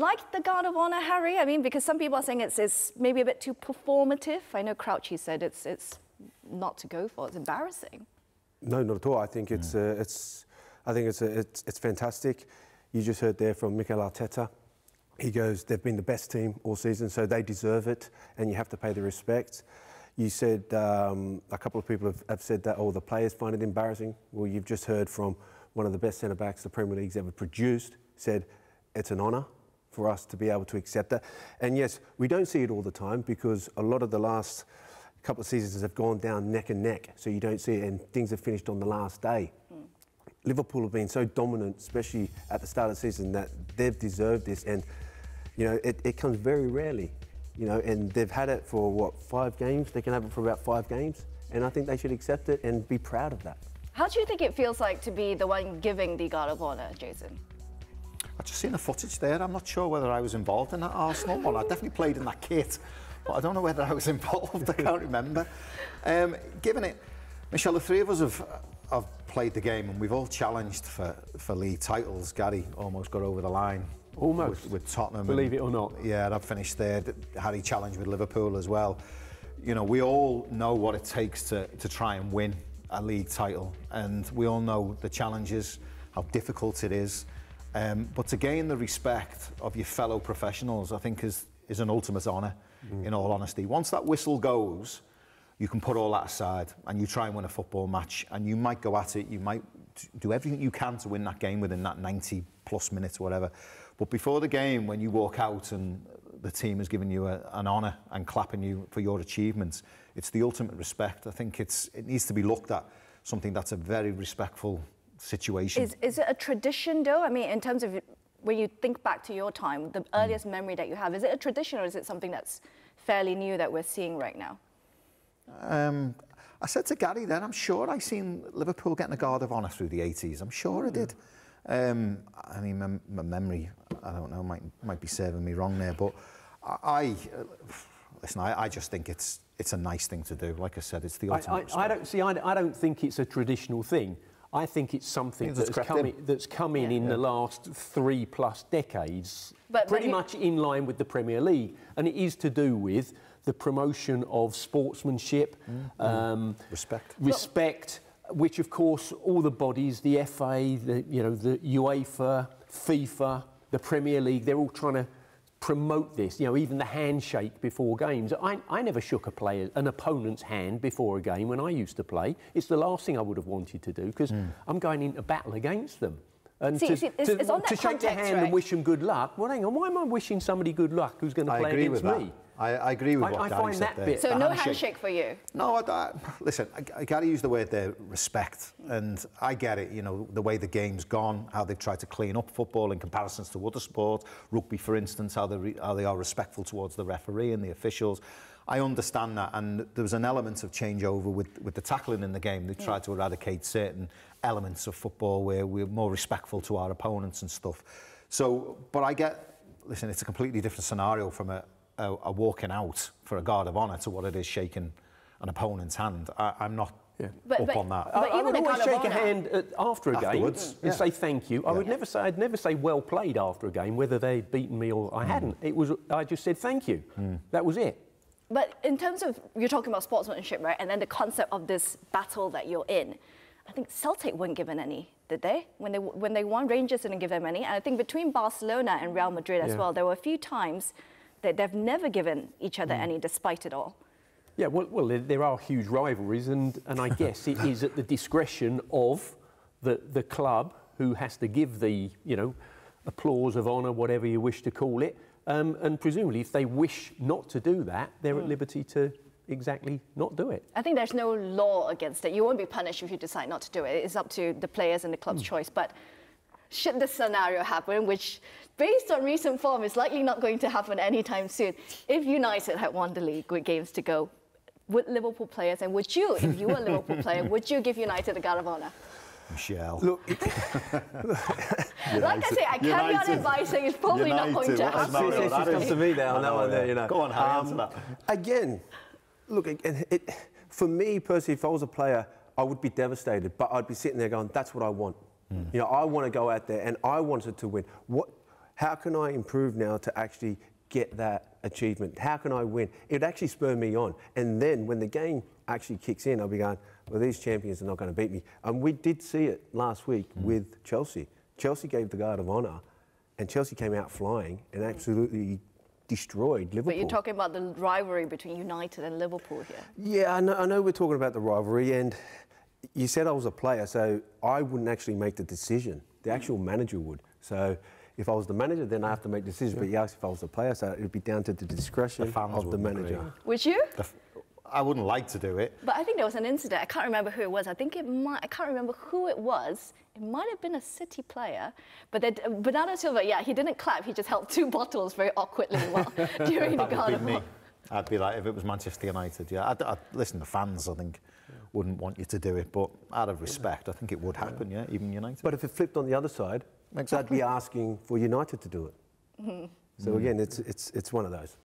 like the Guard of Honor, Harry? I mean, because some people are saying it's maybe a bit too performative. I know Crouchy said it's not to go for. It's embarrassing. No, not at all. I think it's fantastic. You just heard there from Mikel Arteta. He goes, they've been the best team all season, so they deserve it, and you have to pay the respect. You said a couple of people have said that, the players find it embarrassing. Well, you've just heard from one of the best centre-backs the Premier League's ever produced, said it's an honour for us to be able to accept that. And yes, we don't see it all the time because a lot of the last couple of seasons have gone down neck and neck, so you don't see it, and things have finished on the last day. Liverpool have been so dominant, especially at the start of the season, that they've deserved this, and you know, it comes very rarely. You know, and they've had it for, what, 5 games? They can have it for about 5 games. And I think they should accept it and be proud of that. How do you think it feels like to be the one giving the Guard of Honor, Jason? I've just seen the footage there. I'm not sure whether I was involved in that Arsenal one. I definitely played in that kit, but I don't know whether I was involved. I can't remember. Given it, Michelle, the 3 of us have played the game and we've all challenged for league titles. Gary almost got over the line. Almost. With Tottenham. Believe it or not. Yeah, and I've finished there. Harry challenged with Liverpool as well. You know, we all know what it takes to try and win a league title, and we all know the challenges, how difficult it is. But to gain the respect of your fellow professionals, I think is an ultimate honour, in all honesty. Once that whistle goes, you can put all that aside and you try and win a football match, and you might go at it, you might do everything you can to win that game within that 90+ minutes or whatever. But before the game, when you walk out and the team has given you an honour and clapping you for your achievements, it's the ultimate respect. I think it needs to be looked at something that's a very respectful situation. Is it a tradition, though? I mean, in terms of when you think back to your time, the earliest memory that you have, is it a tradition or is it something that's fairly new that we're seeing right now? I said to Gary then, I'm sure I seen Liverpool getting a Guard of Honor through the 80s. I'm sure I did. I mean, my memory, I don't know, might be serving me wrong there, but listen, I just think it's a nice thing to do. Like I said, it's the ultimate I don't think it's a traditional thing. I think it's something that's come in the last 3+ decades, pretty much in line with the Premier League, and it is to do with the promotion of sportsmanship, respect, which of course all the bodies, the FA, the UEFA, FIFA, the Premier League, they're all trying to promote this. You know, even the handshake before games. I never shook an opponent's hand before a game when I used to play. It's the last thing I would have wanted to do because I'm going into battle against them. And to shake their hand and wish them good luck. Well, hang on, why am I wishing somebody good luck who's going to play against me? I agree with what Gary said there. So no handshake for you? No, listen, Gary used the word there, respect, and I get it, you know, the way the game's gone, how they've tried to clean up football in comparisons to other sports, rugby, for instance, how they are respectful towards the referee and the officials. I understand that, and there was an element of changeover with the tackling in the game. They tried to eradicate certain elements of football where we're more respectful to our opponents and stuff. So, but I get, listen, it's a completely different scenario from a walking out for a Guard of Honor to what it is shaking an opponent's hand. I'm not up on that. I would always shake a hand after a game and say thank you. I'd never say well played after a game, whether they'd beaten me or I hadn't. I just said thank you. That was it. But in terms of, you're talking about sportsmanship, right? And then the concept of this battle that you're in. I think Celtic weren't given any, did they? When they won, Rangers didn't give them any. And I think between Barcelona and Real Madrid as well, there were a few times that they've never given each other any, despite it all. Yeah, well, there are huge rivalries, and I guess it is at the discretion of the club who has to give the, applause of honour, whatever you wish to call it. And presumably, if they wish not to do that, they're at liberty to exactly not do it. I think there's no law against it. You won't be punished if you decide not to do it. It's up to the players and the club's choice. But should this scenario happen, which, based on recent form, is likely not going to happen anytime soon, if United had won the league with games to go, would Liverpool players, and would you, if you were a Liverpool player, would you give United a Guard of Honor? Michelle. Look, like I say, I carry on advising. It's probably not going to happen. It comes to me now. Go on, Harry, answer that. Again, look, for me personally, if I was a player, I would be devastated, but I'd be sitting there going, that's what I want. I want to go out there and I wanted to win. How can I improve now to actually get that achievement? How can I win? It would actually spur me on. And then when the game actually kicks in, I'll be going, well, these champions are not going to beat me. And we did see it last week with Chelsea. Chelsea gave the guard of honour, and Chelsea came out flying and absolutely destroyed Liverpool. But you're talking about the rivalry between United and Liverpool here. Yeah, I know we're talking about the rivalry, and you said I was a player, so I wouldn't actually make the decision. The actual manager would. So if I was the manager, then I have to make decisions. But yes, if I was a player, so it would be down to the discretion of the manager. Agree. Would you? I wouldn't like to do it. But I think there was an incident. I can't remember who it was. I can't remember who it was. It might have been a City player. But Bernardo Silva, yeah, he didn't clap. He just held two bottles very awkwardly during the guard of honour. I'd be like, if it was Manchester United, yeah. Listen, the fans, I think, wouldn't want you to do it. But out of respect, I think it would happen, yeah, even United. But if it flipped on the other side, exactly. I'd be asking for United to do it. So again, it's one of those.